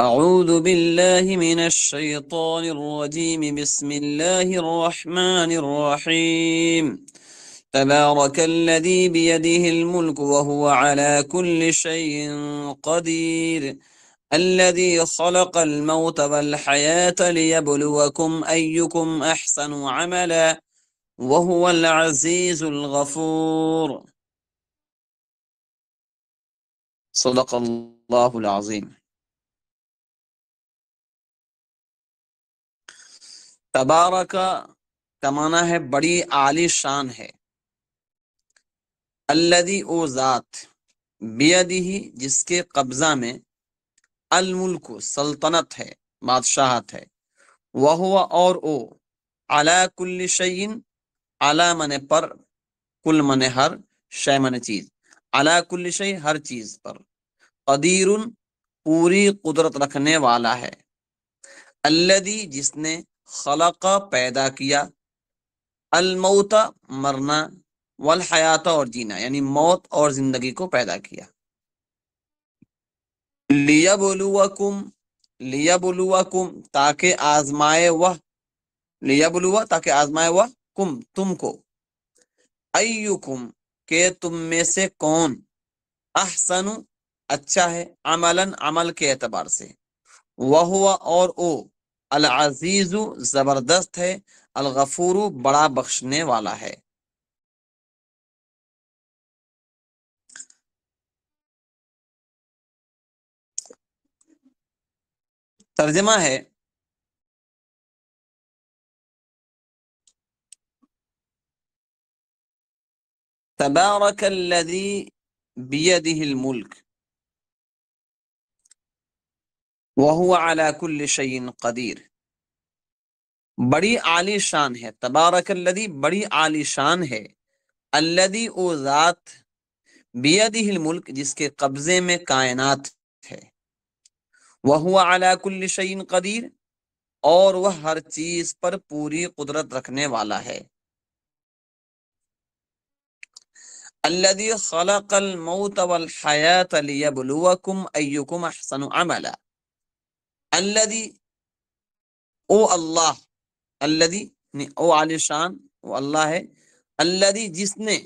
أعوذ بالله من الشيطان الرجيم بسم الله الرحمن الرحيم تبارك الذي بيده الملك وهو على كل شيء قدير الذي خلق الموت والحياة ليبلوكم أيكم أحسن عملا وهو العزيز الغفور صدق الله العظيم. تبارک کا معنی ہے بڑی عالی شان ہے، الذی او ذات، بیدہ جس کے قبضہ میں، الملک سلطنت ہے، بادشاہت ہے، وہو اور او، علی کل شیء، علی من پر، کل من ہر، شے من چیز، علی کل شیء ہر چیز پر، قدیر پوری قدرت رکھنے والا ہے، الذی جس نے، خلق پیدا کیا، الموت مرنا، والحیات اور جینا یعنی موت اور زندگی کو پیدا کیا، لیبلوکم، لیبلوکم تاکہ آزمائے وہ، لیبلو تاکہ آزمائے وہ کم تم کو، ایکم کہ تم میں سے کون، احسن اچھا ہے، عملا عمل کے اعتبار سے، وہو اور او، العزیز زبردست ہے، الغفور بڑا بخشنے والا ہے۔ ترجمہ ہے، تبارک الذی بیدہ الملک وہو علی کل شیء قدیر، بڑی عالی شان ہے، تبارک الذی بڑی عالی شان ہے، الذی او ذات، بیدہ الملک جس کے قبضے میں کائنات ہے، وہو علی کل شیء قدیر اور وہ ہر چیز پر پوری قدرت رکھنے والا ہے، الذی خلق الموت والحیات لیبلوکم ایکم احسن عملا، الذی او اللہ، الذی او عالی شان وہ اللہ ہے، الذی جس نے،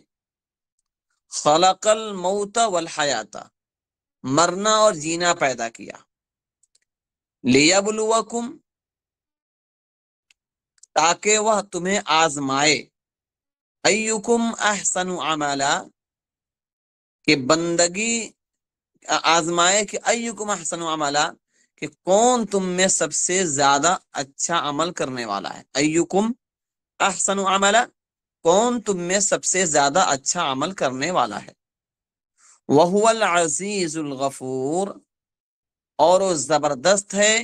خلق الموت والحیات مرنا اور جینا پیدا کیا، لیبلوکم تاکہ وہ تمہیں آزمائے، ایکم احسن عملا کہ بندگی آزمائے کہ ایکم احسن عملا کہ کون تم میں سب سے زیادہ اچھا عمل کرنے والا ہے، ایکم احسن عملا کون تم میں سب سے زیادہ اچھا عمل کرنے والا ہے، وہو العزیز الغفور اور وہ زبردست ہے،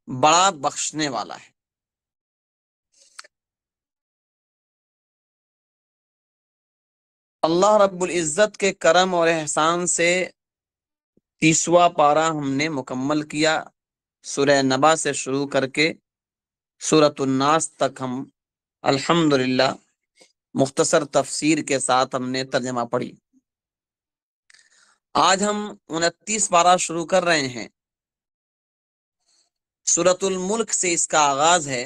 بڑا بخشنے والا ہے۔ اللہ رب العزت کے کرم اور احسان سے 30واں پارہ ہم نے مکمل کیا، سورہ نبا سے شروع کر کے سورۃ الناس تک ہم الحمدللہ مختصر تفسیر کے ساتھ ہم نے ترجمہ پڑھی۔ آج ہم 29 پارہ شروع کر رہے ہیں، سورۃ الملک سے اس کا آغاز ہے۔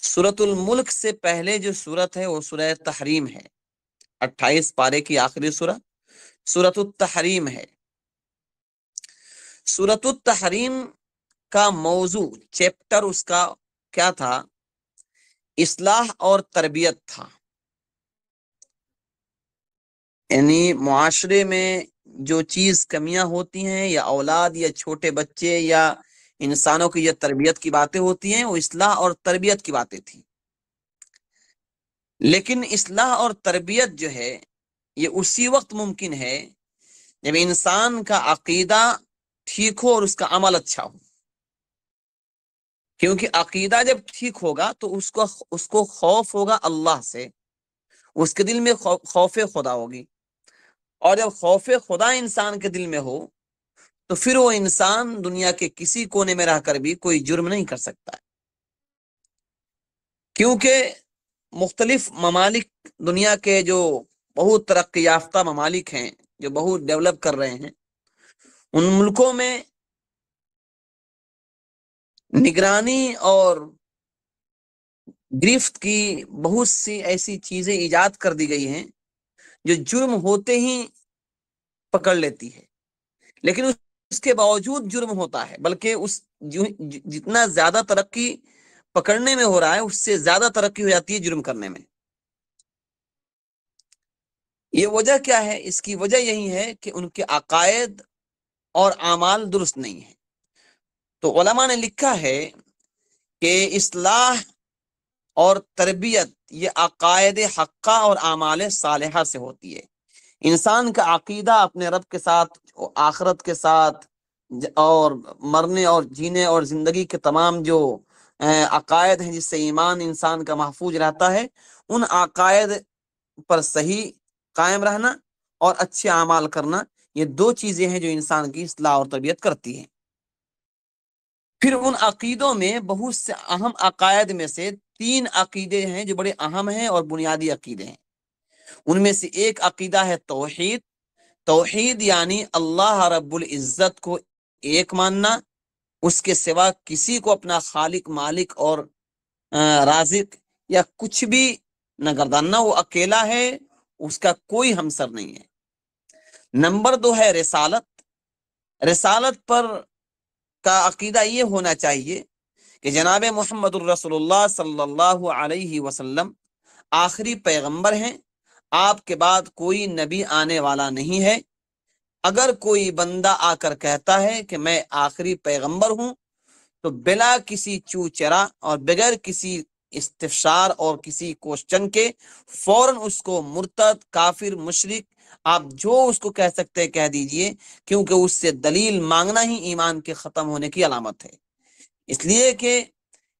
سورۃ الملک سے پہلے جو سورت ہے وہ سورہ تحریم ہے، 28 پارے کی آخری سورہ سورۃ التحریم ہے۔ سورۃ التحریم کا موضوع، چیپٹر اس کا کیا تھا؟ اصلاح اور تربیت تھا، یعنی معاشرے میں جو چیز کمیاں ہوتی ہیں، یا اولاد یا چھوٹے بچے یا انسانوں کی یہ تربیت کی باتیں ہوتی ہیں، وہ اصلاح اور تربیت کی باتیں تھیں۔ لیکن اصلاح اور تربیت جو ہے یہ اسی وقت ممکن ہے جب انسان کا عقیدہ ٹھیک ہو اور اس کا عمل اچھا ہو، کیونکہ عقیدہ جب ٹھیک ہوگا تو اس کو خوف ہوگا اللہ سے، اس کے دل میں خوف خدا ہوگی، اور جب خوف خدا انسان کے دل میں ہو تو پھر وہ انسان دنیا کے کسی کونے میں رہ کر بھی کوئی جرم نہیں کر سکتا ہے، کیونکہ مختلف ممالک، دنیا کے جو بہت ترقی یافتہ ممالک ہیں، جو بہت ڈیولپ کر رہے ہیں، ان ملکوں میں نگرانی اور گرفت کی بہت سی ایسی چیزیں ایجاد کر دی گئی ہیں جو جرم ہوتے ہی پکڑ لیتی ہے، لیکن اس کے باوجود جرم ہوتا ہے، بلکہ جتنا زیادہ ترقی پکڑنے میں ہو رہا ہے اس سے زیادہ ترقی ہو جاتی ہے جرم کرنے میں۔ یہ وجہ کیا ہے؟ اس کی وجہ یہی ہے کہ ان کے عقائد اور اعمال درست نہیں ہیں۔ تو علماء نے لکھا ہے کہ اصلاح اور تربیت یہ عقائد حقہ اور اعمال صالحہ سے ہوتی ہے۔ انسان کا عقیدہ اپنے رب کے ساتھ، آخرت کے ساتھ، اور مرنے اور جینے اور زندگی کے تمام جو عقائد ہیں جس سے ایمان انسان کا محفوظ رہتا ہے، ان عقائد پر صحیح قائم رہنا اور اچھے اعمال کرنا، یہ دو چیزیں ہیں جو انسان کی اصلاح اور تربیت کرتی ہیں۔ پھر ان عقیدوں میں بہت سے اہم عقائد میں سے 3 عقیدے ہیں جو بڑے اہم ہیں اور بنیادی عقیدے ہیں۔ ان میں سے ایک عقیدہ ہے توحید۔ توحید یعنی اللہ رب العزت کو ایک ماننا، اس کے سوا کسی کو اپنا خالق، مالک اور رازق یا کچھ بھی نہ گرداننا، وہ اکیلا ہے، اس کا کوئی ہمسر نہیں ہے۔ نمبر 2 ہے رسالت۔ رسالت پر کا عقیدہ یہ ہونا چاہیے کہ جناب محمد الرسول اللہ صلی اللہ علیہ وسلم آخری پیغمبر ہیں، آپ کے بعد کوئی نبی آنے والا نہیں ہے۔ اگر کوئی بندہ آ کر کہتا ہے کہ میں آخری پیغمبر ہوں، تو بلا کسی چو چرا اور بغیر کسی استفسار اور کسی کوشچن کے فوراً اس کو مرتد، کافر، مشرک، آپ جو اس کو کہہ سکتے کہہ دیجئے، کیونکہ اس سے دلیل مانگنا ہی ایمان کے ختم ہونے کی علامت ہے۔ اس لیے کہ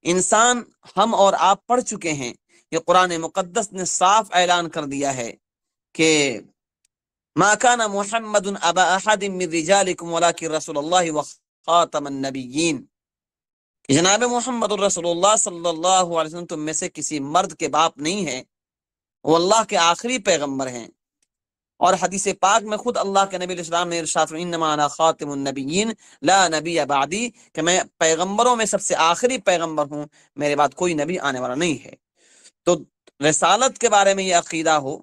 انسان، ہم اور آپ پڑھ چکے ہیں کہ قرآن مقدس نے صاف اعلان کر دیا ہے کہ ما كان محمد ابا احد من رجالكم ولكن رسول الله وخاتم النبيين، جناب محمد الرسول اللہ صلی اللہ علیہ وسلم تم میں سے کسی مرد کے باپ نہیں ہے، وہ اللہ کے آخری پیغمبر ہیں۔ اور حدیث پاک میں خود اللہ کے نبی علیہ السلام نے ارشاد فرمایا انما انا خاتم النبیین لا نبی بعدی، کہ میں پیغمبروں میں سب سے آخری پیغمبر ہوں، میرے بعد کوئی نبی آنے والا نہیں ہے۔ تو رسالت کے بارے میں یہ عقیدہ ہو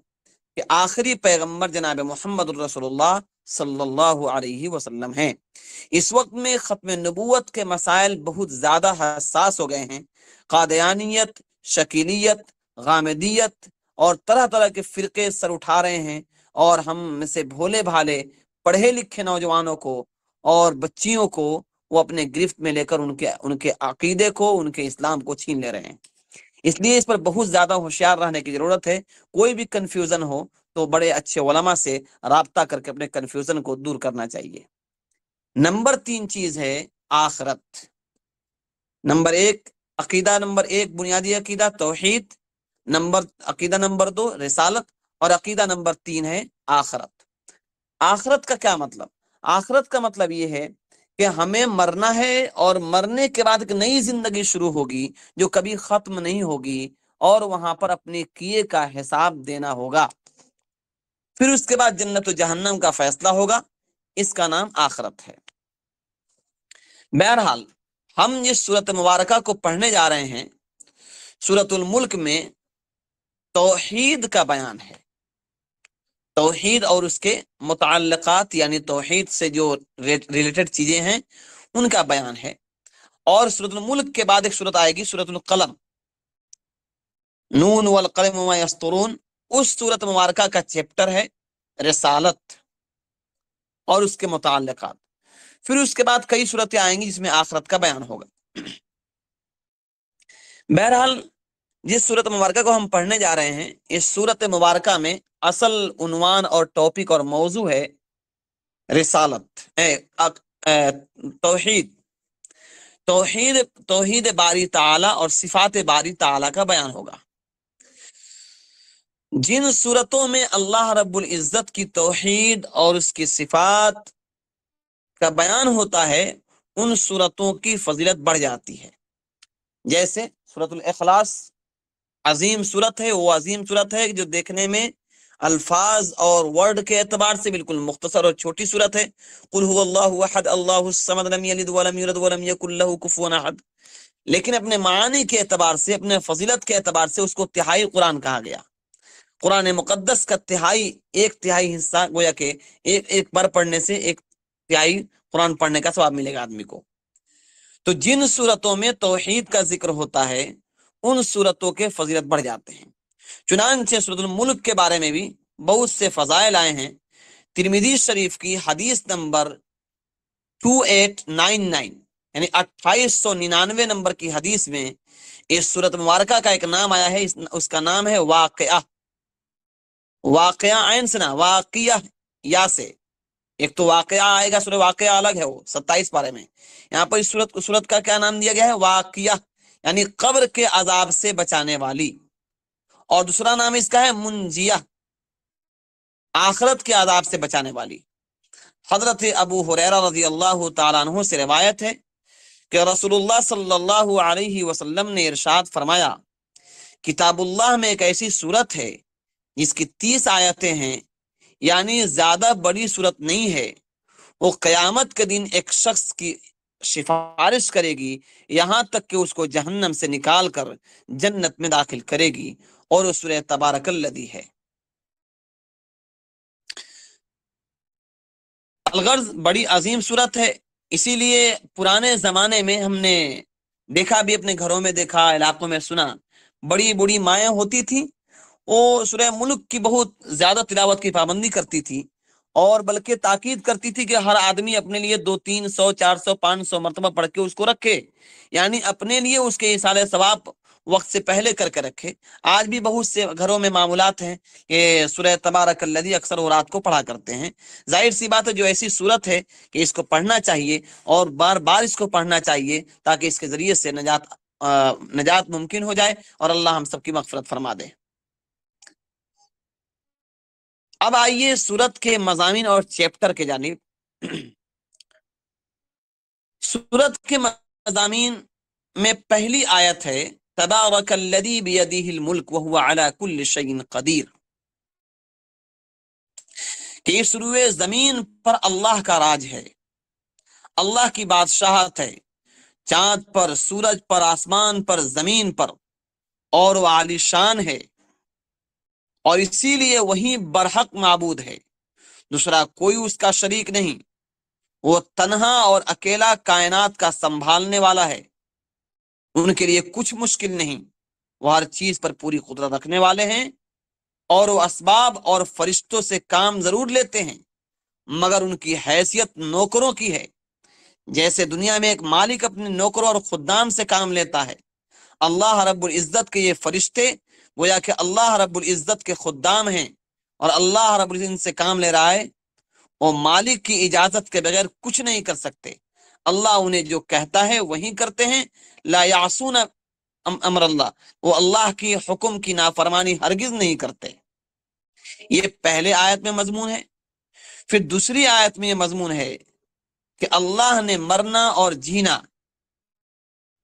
کہ آخری پیغمبر جناب محمد الرسول اللہ صلی اللہ علیہ وسلم ہیں۔ اس وقت میں ختم نبوت کے مسائل بہت زیادہ حساس ہو گئے ہیں۔ قادیانیت، شکیلیت، غامدیت اور طرح طرح کے فرقے سر اٹھا رہے ہیں، اور ہم میں سے بھولے بھالے پڑھے لکھے نوجوانوں کو اور بچیوں کو وہ اپنے گرفت میں لے کر ان کے عقیدے کو، ان کے اسلام کو چھین لے رہے ہیں۔ اس لیے اس پر بہت زیادہ ہوشیار رہنے کی ضرورت ہے۔ کوئی بھی کنفیوژن ہو تو بڑے اچھے علماء سے رابطہ کر کے اپنے کنفیوژن کو دور کرنا چاہیے۔ نمبر 3 چیز ہے آخرت۔ نمبر 1 عقیدہ، نمبر 1 بنیادی عقیدہ توحید، عقیدہ نمبر 2 رسالت، اور عقیدہ نمبر 3 ہے آخرت۔ آخرت کا کیا مطلب؟ آخرت کا مطلب یہ ہے کہ ہمیں مرنا ہے، اور مرنے کے بعد ایک نئی زندگی شروع ہوگی جو کبھی ختم نہیں ہوگی، اور وہاں پر اپنے کیے کا حساب دینا ہوگا۔ پھر اس کے بعد جنت و جہنم کا فیصلہ ہوگا، اس کا نام آخرت ہے۔ بہرحال ہم جس سورت مبارکہ کو پڑھنے جا رہے ہیں، سورت الملک میں توحید کا بیان ہے۔ توحید اور اس کے متعلقات، یعنی توحید سے جو ریلیٹڈ چیزیں ہیں ان کا بیان ہے۔ اور سورۃ الملک کے بعد ایک سورت آئے گی، سورۃ القلم، نون والقلم وما یسطرون، اس سورت مبارکہ کا چیپٹر ہے رسالت اور اس کے متعلقات۔ پھر اس کے بعد کئی صورتیں آئیں گی جس میں آخرت کا بیان ہوگا۔ بہرحال جس سورت مبارکہ کو ہم پڑھنے جا رہے ہیں، اس سورت مبارکہ میں اصل عنوان اور ٹاپک اور موضوع ہے رسالت، توحید۔ توحید باری تعالی اور صفات باری تعالی کا بیان ہوگا۔ جن صورتوں میں اللہ رب العزت کی توحید اور اس کی صفات کا بیان ہوتا ہے، ان صورتوں کی فضیلت بڑھ جاتی ہے۔ جیسے سورۃ الاخلاص عظیم صورت ہے، وہ عظیم صورت ہے جو دیکھنے میں الفاظ اور ورڈ کے اعتبار سے بالکل مختصر اور چھوٹی صورت ہے. قل هو اللہ احد اللہ الصمد لم یلد ولم یولد ولم یکن له کفوا احد. لیکن اپنے معنی کے اعتبار سے، اپنے فضیلت کے اعتبار سے اس کو تہائی قرآن کہا گیا. قرآن مقدس کا ایک تہائی حصہ گویا کہ ایک بار پڑھنے سے ایک تہائی قرآن پڑھنے کا ثواب ملے گا آدمی کو. تو جن صورتوں میں توحید کا ذکر ہوتا ہے ان صورتوں کے فضیلت بڑھ جاتے ہیں. چنانچہ سورۃ الملک کے بارے میں بھی بہت سے فضائل آئے ہیں. ترمذی شریف کی حدیث نمبر 2899 یعنی 2899 نمبر کی حدیث میں اس سورت مبارکہ کا ایک نام آیا ہے. اس کا نام ہے واقعہ. واقعہ عین سے نہ واقعہ یا سے. ایک تو واقعہ آئے گا، سورہ واقعہ الگ ہے، وہ 27 پارے میں. یہاں پر اس سورت کا کیا نام دیا گیا ہے؟ واقعہ، یعنی قبر کے عذاب سے بچانے والی. اور دوسرا نام اس کا ہے منجیہ، آخرت کے عذاب سے بچانے والی. حضرت ابو ہریرہ رضی اللہ تعالیٰ عنہ سے روایت ہے کہ رسول اللہ صلی اللہ علیہ وسلم نے ارشاد فرمایا، کتاب اللہ میں ایک ایسی سورت ہے جس کی 30 آیتیں ہیں، یعنی زیادہ بڑی صورت نہیں ہے. وہ قیامت کے دن ایک شخص کی سفارش کرے گی یہاں تک کہ اس کو جہنم سے نکال کر جنت میں داخل کرے گی، اور وہ سورہ تبارک الذی ہے. الغرض بڑی عظیم صورت ہے. اسی لیے پرانے زمانے میں ہم نے دیکھا بھی، اپنے گھروں میں دیکھا، علاقوں میں سنا، بڑی بڑی مائیں ہوتی تھی، وہ سورہ ملک کی بہت زیادہ تلاوت کی پابندی کرتی تھی، اور بلکہ تاکید کرتی تھی کہ ہر آدمی اپنے لیے 200 300 400 500 مرتبہ پڑھ کے اس کو رکھے، یعنی اپنے لیے اس کے ایصال ثواب وقت سے پہلے کر کے رکھے. آج بھی بہت سے گھروں میں معمولات ہیں کہ سورہ تبارک الذی اکثر وہ رات کو پڑھا کرتے ہیں. ظاہر سی بات ہے، جو ایسی صورت ہے کہ اس کو پڑھنا چاہیے اور بار بار اس کو پڑھنا چاہیے تاکہ اس کے ذریعے سے نجات ممکن ہو جائے، اور اللہ ہم سب کی مغفرت فرما دے. اب آئیے سورت کے مضامین اور چیپٹر کے جانب. سورت کے مضامین میں پہلی آیت ہے تبارک الذی بیدہ الملک وہو علی کل شیء قدیر، کہ اس روئے زمین پر اللہ کا راج ہے، اللہ کی بادشاہت ہے، چاند پر، سورج پر، آسمان پر، زمین پر، اور وہ عالی شان ہے، اور اسی لیے وہی برحق معبود ہے، دوسرا کوئی اس کا شریک نہیں. وہ تنہا اور اکیلا کائنات کا سنبھالنے والا ہے، ان کے لیے کچھ مشکل نہیں، وہ ہر چیز پر پوری قدرت رکھنے والے ہیں، اور وہ اسباب اور فرشتوں سے کام ضرور لیتے ہیں مگر ان کی حیثیت نوکروں کی ہے. جیسے دنیا میں ایک مالک اپنے نوکروں اور خدام سے کام لیتا ہے، اللہ رب العزت کے یہ فرشتے گویا کہ اللہ رب العزت کے خدام ہیں، اور اللہ رب العزت سے کام لے رہا ہے، وہ مالک کی اجازت کے بغیر کچھ نہیں کر سکتے. اللہ انہیں جو کہتا ہے وہی کرتے ہیں. لا یعصون امر اللہ، وہ اللہ کی حکم کی نافرمانی ہرگز نہیں کرتے. یہ پہلے آیت میں مضمون ہے. پھر دوسری آیت میں یہ مضمون ہے کہ اللہ نے مرنا اور جینا،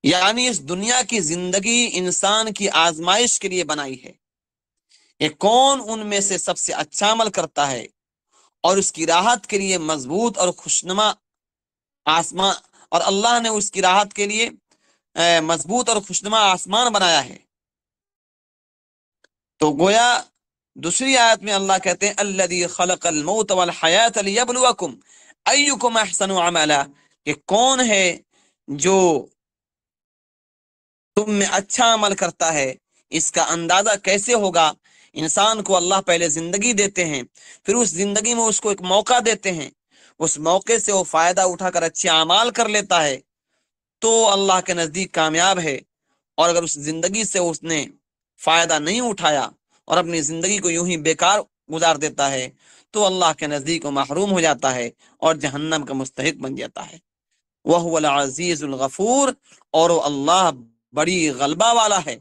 یعنی اس دنیا کی زندگی انسان کی آزمائش کے لیے بنائی ہے. کہ کون ان میں سے سب سے اچھا عمل کرتا ہے، اور اس کی راحت کے لیے مضبوط اور خوشنما آسمان، اور اللہ نے اس کی راحت کے لیے مضبوط اور خوشنما آسمان بنایا ہے. تو گویا دوسری آیت میں اللہ کہتے ہیں الذی خلق الموت والحیات لیبلوکم ایکم احسن عملا، کہ کون ہے جو تم میں اچھا عمل کرتا ہے. اس کا اندازہ کیسے ہوگا؟ انسان کو اللہ پہلے زندگی دیتے ہیں، پھر اس زندگی میں اس کو ایک موقع دیتے ہیں، اس موقع سے وہ فائدہ اٹھا کر اچھے اعمال کر لیتا ہے تو اللہ کے نزدیک کامیاب ہے. اور اگر اس زندگی سے اس نے فائدہ نہیں اٹھایا اور اپنی زندگی کو یوں ہی بیکار گزار دیتا ہے تو اللہ کے نزدیک وہ محروم ہو جاتا ہے اور جہنم کا مستحق بن جاتا ہے. وَهُوَ الْعَزِيزُ الْغَفُورُ، اور وہ اللہ بڑی غلبہ والا ہے،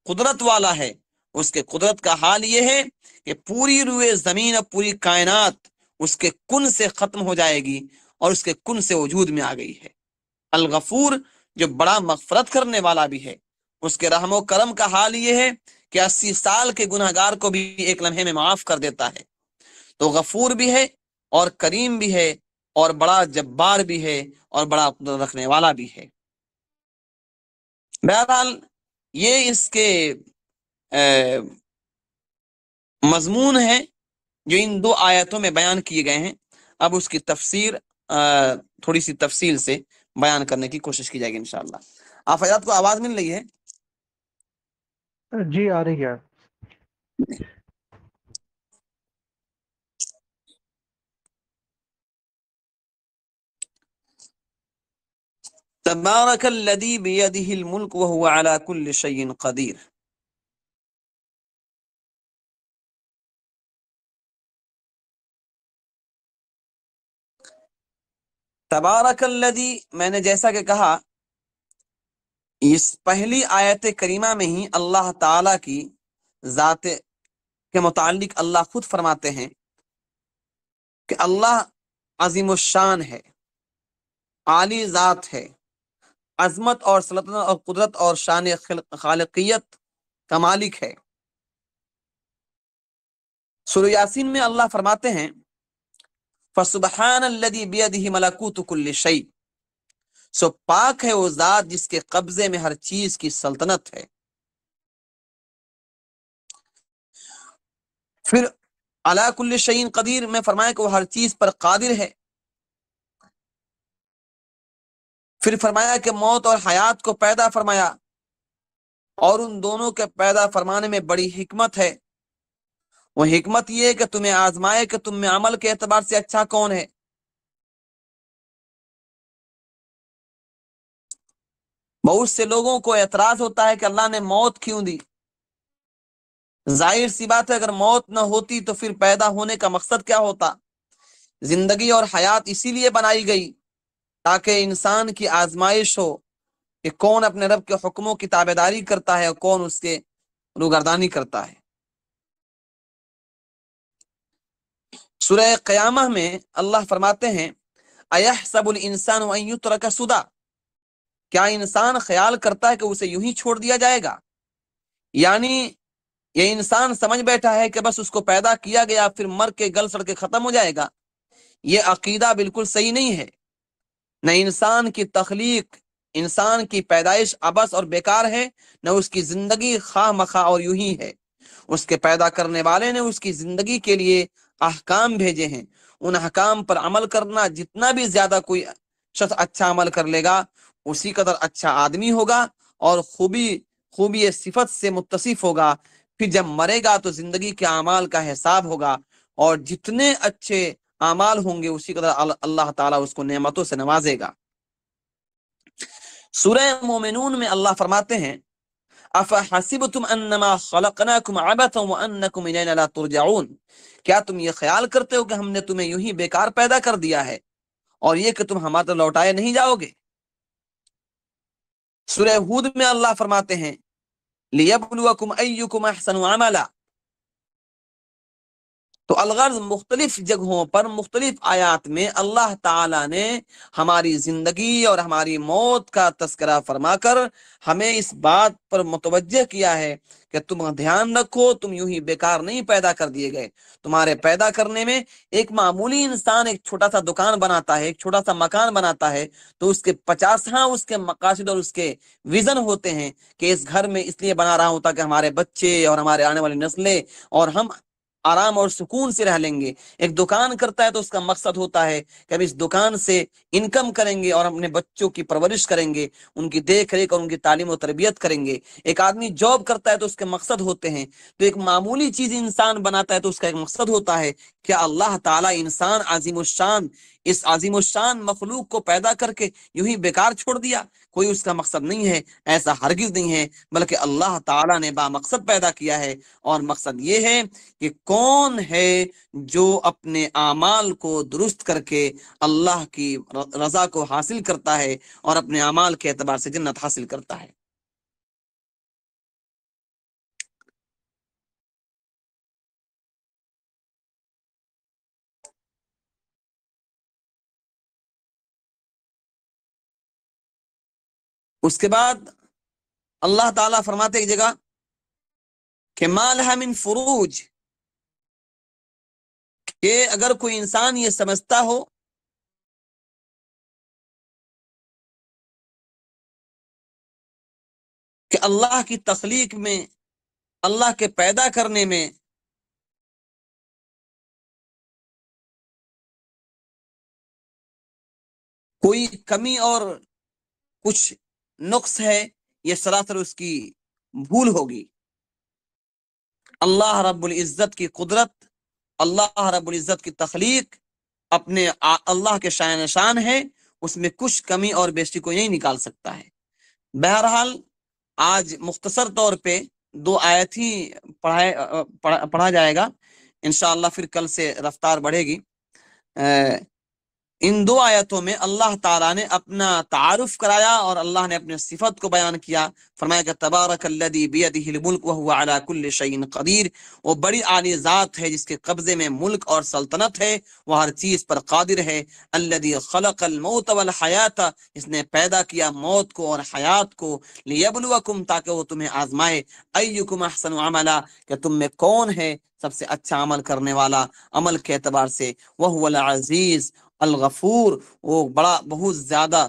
قدرت والا ہے. اس کے قدرت کا حال یہ ہے کہ پوری روئے زمین اور پوری کائنات اس کے کن سے ختم ہو جائے گی اور اس کے کن سے وجود میں آ گئی ہے. الغفور جو بڑا مغفرت کرنے والا بھی ہے، اس کے رحم و کرم کا حال یہ ہے کہ 80 سال کے گناہگار کو بھی ایک لمحے میں معاف کر دیتا ہے. تو غفور بھی ہے اور کریم بھی ہے اور بڑا جبار بھی ہے اور بڑا قدرت رکھنے والا بھی ہے. بہرحال یہ اس کے مضمون ہیں جو ان 2 آیتوں میں بیان کیے گئے ہیں. اب اس کی تفسیر تھوڑی سی تفصیل سے بیان کرنے کی کوشش کی جائے گی انشاءاللہ. آپ حضرات کو آواز مل رہی ہے؟ جی آ رہی ہے. تبارک الذی بیدہ الملک وہو علی کل شیء قدیر. تبارک الذی، میں نے جیسا کہ کہا اس پہلی آیت کریمہ میں ہی اللہ تعالی کی ذات کے متعلق اللہ خود فرماتے ہیں کہ اللہ عظیم الشان ہے، عالی ذات ہے، عظمت اور سلطنت اور قدرت اور شان خالقیت کا مالک ہے. سورہ یاسین میں اللہ فرماتے ہیں فَسُبْحَانَ الَّذِي بِيَدِهِ مَلَكُوتُ كُلِّ شَيْءٍ، سو پاک ہے وہ ذات جس کے قبضے میں ہر چیز کی سلطنت ہے. پھر عَلَى كُلِّ شَيْءٍ قدیر میں فرمایا کہ وہ ہر چیز پر قادر ہے. پھر فرمایا کہ موت اور حیات کو پیدا فرمایا اور ان دونوں کے پیدا فرمانے میں بڑی حکمت ہے. وہ حکمت یہ ہے کہ تمہیں آزمائے کہ تم میں عمل کے اعتبار سے اچھا کون ہے. بہت سے لوگوں کو اعتراض ہوتا ہے کہ اللہ نے موت کیوں دی. ظاہر سی بات ہے اگر موت نہ ہوتی تو پھر پیدا ہونے کا مقصد کیا ہوتا. زندگی اور حیات اسی لیے بنائی گئی تاکہ انسان کی آزمائش ہو کہ کون اپنے رب کے حکموں کی تابعداری کرتا ہے اور کون اس کے روگردانی کرتا ہے. سورہ قیامہ میں اللہ فرماتے ہیں اَيَحْسَبُ الْإِنسَانُ أَن يُتْرَكَ سُدًى، کیا انسان خیال کرتا ہے کہ اسے یوں ہی چھوڑ دیا جائے گا. یعنی یہ انسان سمجھ بیٹھا ہے کہ بس اس کو پیدا کیا گیا پھر مر کے گل سڑ کے ختم ہو جائے گا. یہ عقیدہ بالکل صحیح نہیں ہے. نہ انسان کی تخلیق، انسان کی پیدائش عبث اور بیکار ہے، نہ اس کی زندگی خواہ مخواہ اور یوں ہی ہے. اس کے پیدا کرنے والے نے اس کی زندگی کے لیے احکام بھیجے ہیں. ان احکام پر عمل کرنا، جتنا بھی زیادہ کوئی شخص اچھا عمل کر لے گا اسی قدر اچھا آدمی ہوگا اور خوبی صفت سے متصف ہوگا. پھر جب مرے گا تو زندگی کے اعمال کا حساب ہوگا اور جتنے اچھے اعمال ہوں گے اسی قدر اللہ تعالیٰ اس کو نعمتوں سے نوازے گا. سورہ مومنون میں اللہ فرماتے ہیں افحسبتم انما خلقناکم عبثا وانکم الینا لا ترجعون، کیا تم یہ خیال کرتے ہو کہ ہم نے تمہیں یوں ہی بیکار پیدا کر دیا ہے اور یہ کہ تم ہمارے طرف لوٹائے نہیں جاؤ گے. سورہ ہود میں اللہ فرماتے ہیں لیبلوکم ایکم احسن عملا. تو الغرض مختلف جگہوں پر مختلف آیات میں اللہ تعالی نے ہماری زندگی اور ہماری موت کا تذکرہ فرما کر ہمیں اس بات پر متوجہ کیا ہے کہ تم دھیان رکھو، تم یوں ہی بیکار نہیں پیدا کر دیے گئے. تمہارے پیدا کرنے میں ایک معمولی انسان ایک چھوٹا سا دکان بناتا ہے، ایک چھوٹا سا مکان بناتا ہے تو اس کے 50 اس کے مقاصد اور اس کے ویژن ہوتے ہیں کہ اس گھر میں اس لیے بنا رہا ہوں تاکہ ہمارے بچے اور ہمارے آنے والی نسلیں اور ہم آرام اور سکون سے رہ لیں گے. ایک دکان کرتا ہے تو اس کا مقصد ہوتا ہے کہ اب اس دکان سے انکم کریں گے اور اپنے بچوں کی پرورش کریں گے، ان کی دیکھ ریکھ اور ان کی تعلیم و تربیت کریں گے. ایک آدمی جاب کرتا ہے تو اس کے مقصد ہوتے ہیں. تو ایک معمولی چیز انسان بناتا ہے تو اس کا ایک مقصد ہوتا ہے کہ اللہ تعالیٰ انسان عظیم الشان، اس عظیم الشان مخلوق کو پیدا کر کے یوں ہی بیکار چھوڑ دیا. کوئی اس کا مقصد نہیں ہے، ایسا ہرگز نہیں ہے، بلکہ اللہ تعالیٰ نے با مقصد پیدا کیا ہے. اور مقصد یہ ہے کہ کون ہے جو اپنے اعمال کو درست کر کے اللہ کی رضا کو حاصل کرتا ہے اور اپنے اعمال کے اعتبار سے جنت حاصل کرتا ہے. اس کے بعد اللہ تعالیٰ فرماتے ایک جگہ کہ ما لها من فروج، کہ اگر کوئی انسان یہ سمجھتا ہو کہ اللہ کی تخلیق میں، اللہ کے پیدا کرنے میں کوئی کمی اور کچھ نقص ہے، یہ سراسر اس کی بھول ہوگی۔ اللہ رب العزت کی قدرت، اللہ رب العزت کی تخلیق اپنے اللہ کے شان نشان ہے، اس میں کچھ کمی اور بیشی کو نہیں نکال سکتا ہے۔ بہرحال آج مختصر طور پہ 2 آیت ہی پڑھا جائے گا، انشاءاللہ پھر کل سے رفتار بڑھے گی۔ ان 2 آیتوں میں اللہ تعالیٰ نے اپنا تعارف کرایا اور اللہ نے اپنے صفت کو بیان کیا۔ فرمایا کہ تبارک الذی بیدہ الملک وہو علی کل شیء قدیر، وہ بڑی عالی ذات ہے جس کے قبضے میں ملک اور سلطنت ہے، وہ ہر چیز پر قادر ہے۔ الذی خلق الموت والحیات، اس نے پیدا کیا موت کو اور حیات کو، لیبلوکم، تاکہ وہ تمہیں آزمائے، ایکم احسن عملا، کہ تم میں کون ہے سب سے اچھا عمل کرنے والا عمل کے اعتبار سے۔ وہو العزیز الغفور، وہ بڑا بہت زیادہ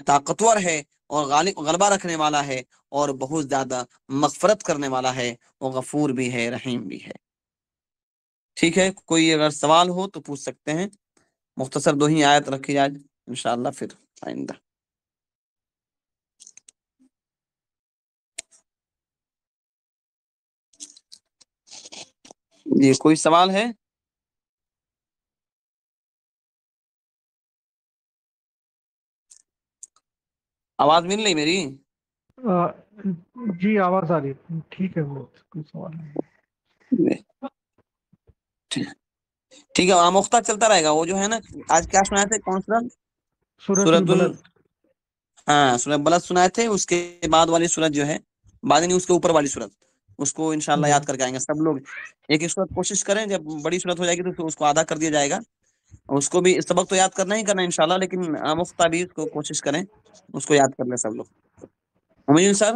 طاقتور ہے اور غلبہ رکھنے والا ہے اور بہت زیادہ مغفرت کرنے والا ہے، وہ غفور بھی ہے، رحیم بھی ہے۔ ٹھیک ہے، کوئی اگر سوال ہو تو پوچھ سکتے ہیں۔ مختصر 2 ہی آیت رکھی آج، انشاءاللہ پھر آئندہ۔ جی کوئی سوال ہے؟ آواز مل رہی میری؟ جی آواز آ رہی ہے، ٹھیک ہے، وہ کوئی سوال نہیں۔ ٹھیک ہے، آموختہ چلتا رہے گا۔ وہ جو ہے نا آج کیا سنائے تھے، کون سا سورۃ البلد؟ ہاں سورۃ بلد سنائے تھے، اس کے بعد والی سورت جو ہے، بعد نہیں اس کے اوپر والی سورت، اس کو انشاءاللہ جی یاد کر کے آئیں گے سب لوگ۔ ایک ایک سورت کوشش کریں، جب بڑی سورت ہو جائے گی تو پھر اس کو آدھا کر دیا جائے گا، اس کو بھی سبق تو یاد کرنا ہی کرنا انشاءاللہ، لیکن آموختہ بھی اس کو کوشش کریں، اس کو یاد کر لیں سب لوگ۔ امین سر